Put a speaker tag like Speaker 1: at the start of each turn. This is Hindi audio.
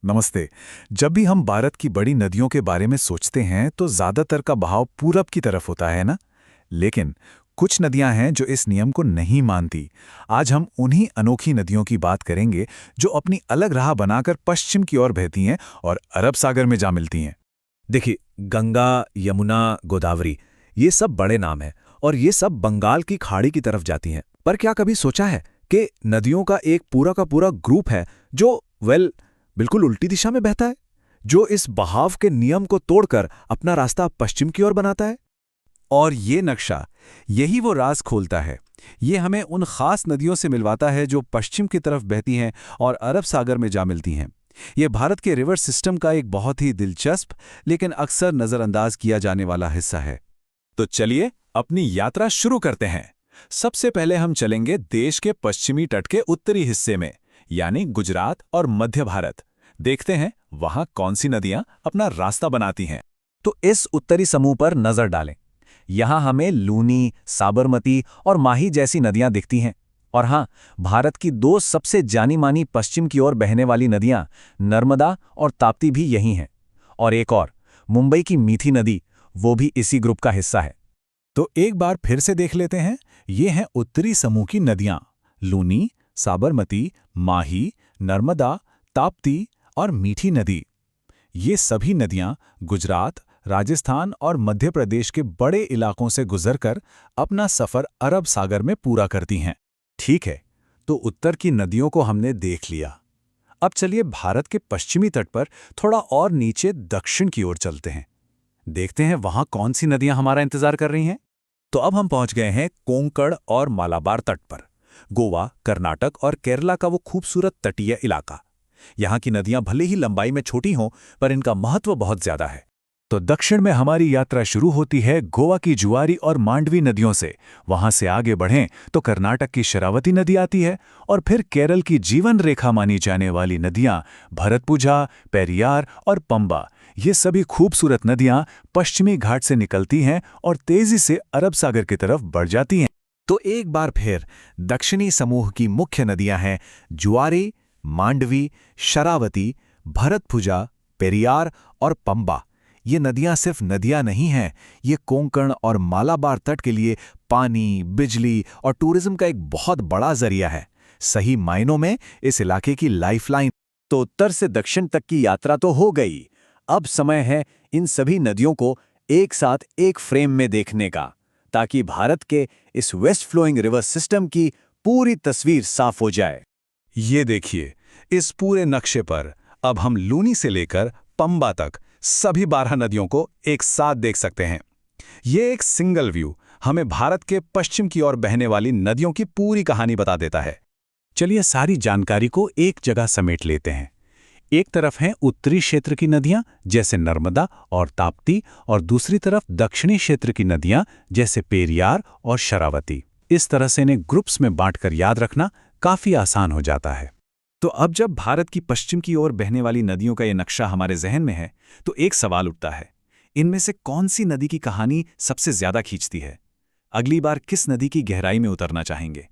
Speaker 1: नमस्ते। जब भी हम भारत की बड़ी नदियों के बारे में सोचते हैं तो ज़्यादातर का बहाव पूरब की तरफ होता है ना? लेकिन कुछ नदियां हैं जो इस नियम को नहीं मानती। आज हम उन्हीं अनोखी नदियों की बात करेंगे जो अपनी अलग राह बनाकर पश्चिम की ओर बहती हैं और अरब सागर में जा मिलती हैं।
Speaker 2: देखिए, गंगा, यमुना, गोदावरी, ये सब बड़े नाम हैं और ये सब बंगाल की खाड़ी की तरफ जाती हैं। पर क्या कभी सोचा है कि नदियों का एक पूरा का पूरा ग्रुप है जो बिल्कुल उल्टी दिशा में बहता है, जो इस बहाव के नियम को तोड़कर अपना रास्ता पश्चिम की ओर बनाता है?
Speaker 1: और ये नक्शा यही वो राज खोलता है। ये हमें उन खास नदियों से मिलवाता है जो पश्चिम की तरफ बहती हैं और अरब सागर में जा मिलती हैं। ये भारत के रिवर सिस्टम का एक बहुत ही दिलचस्प लेकिन अक्सर नज़रअंदाज किया जाने वाला हिस्सा है। तो चलिए अपनी यात्रा शुरू करते हैं। सबसे पहले हम चलेंगे देश के पश्चिमी तट के उत्तरी हिस्से में, यानी गुजरात और मध्य भारत। देखते हैं वहां कौन सी नदियां अपना रास्ता बनाती हैं।
Speaker 2: तो इस उत्तरी समूह पर नजर डालें। यहां हमें लूनी, साबरमती और माही जैसी नदियां दिखती हैं। और हां, भारत की दो सबसे जानी मानी पश्चिम की ओर बहने वाली नदियां नर्मदा और ताप्ती भी यही हैं। और एक और, मुंबई की मीठी नदी, वो भी इसी ग्रुप का हिस्सा है।
Speaker 1: तो एक बार फिर से देख लेते हैं। ये हैं उत्तरी समूह की नदियां: लूनी, साबरमती, माही, नर्मदा, ताप्ती और मीठी नदी। ये सभी नदियां गुजरात, राजस्थान और मध्य प्रदेश के बड़े इलाकों से गुजरकर अपना सफर अरब सागर में पूरा करती हैं। ठीक है, तो उत्तर की नदियों को हमने देख लिया। अब चलिए भारत के पश्चिमी तट पर थोड़ा और नीचे दक्षिण की ओर चलते हैं। देखते हैं वहां कौन सी नदियां हमारा इंतजार कर रही हैं। तो अब हम पहुंच गए हैं कोंकण और मालाबार तट पर। गोवा, कर्नाटक और केरला का वो खूबसूरत तटीय इलाका। यहाँ की नदियां भले ही लंबाई में छोटी हों, पर इनका महत्व बहुत ज्यादा है। तो दक्षिण में हमारी यात्रा शुरू होती है गोवा की जुआरी और मांडवी नदियों से। वहां से आगे बढ़ें तो कर्नाटक की शरावती नदी आती है और फिर केरल की जीवन रेखा मानी जाने वाली नदियां भरतपुझा, पेरियार और पंबा। ये सभी खूबसूरत नदियां पश्चिमी घाट से निकलती हैं और तेजी से अरब सागर की तरफ बढ़ जाती हैं। तो एक बार फिर दक्षिणी समूह की मुख्य नदियां हैं जुआरी, मांडवी, शरावती, भरतपुझा, पेरियार और पंबा। ये नदियां सिर्फ नदियां नहीं हैं, ये कोंकण और मालाबार तट के लिए पानी, बिजली और टूरिज्म का एक बहुत बड़ा जरिया है। सही मायनों में इस इलाके की लाइफलाइन।
Speaker 2: तो उत्तर से दक्षिण तक की यात्रा तो हो गई। अब समय है इन सभी नदियों को एक साथ एक फ्रेम में देखने का, ताकि भारत के इस वेस्ट फ्लोइंग रिवर सिस्टम की पूरी तस्वीर साफ हो जाए।
Speaker 1: ये देखिए, इस पूरे नक्शे पर अब हम लूनी से लेकर पंबा तक सभी 12 नदियों को एक साथ देख सकते हैं। ये एक सिंगल व्यू हमें भारत के पश्चिम की ओर बहने वाली नदियों की पूरी कहानी बता देता है। चलिए सारी जानकारी को एक जगह समेट लेते हैं। एक तरफ हैं उत्तरी क्षेत्र की नदियां जैसे नर्मदा और ताप्ती, और दूसरी तरफ दक्षिणी क्षेत्र की नदियां जैसे पेरियार और शरावती। इस तरह से इन्हें ग्रुप्स में बांटकर याद रखना काफी आसान हो जाता है। तो अब जब भारत की पश्चिम की ओर बहने वाली नदियों का ये नक्शा हमारे जहन में है, तो एक सवाल उठता है, इनमें से कौन सी नदी की कहानी सबसे ज्यादा खींचती है? अगली बार किस नदी की गहराई में उतरना चाहेंगे?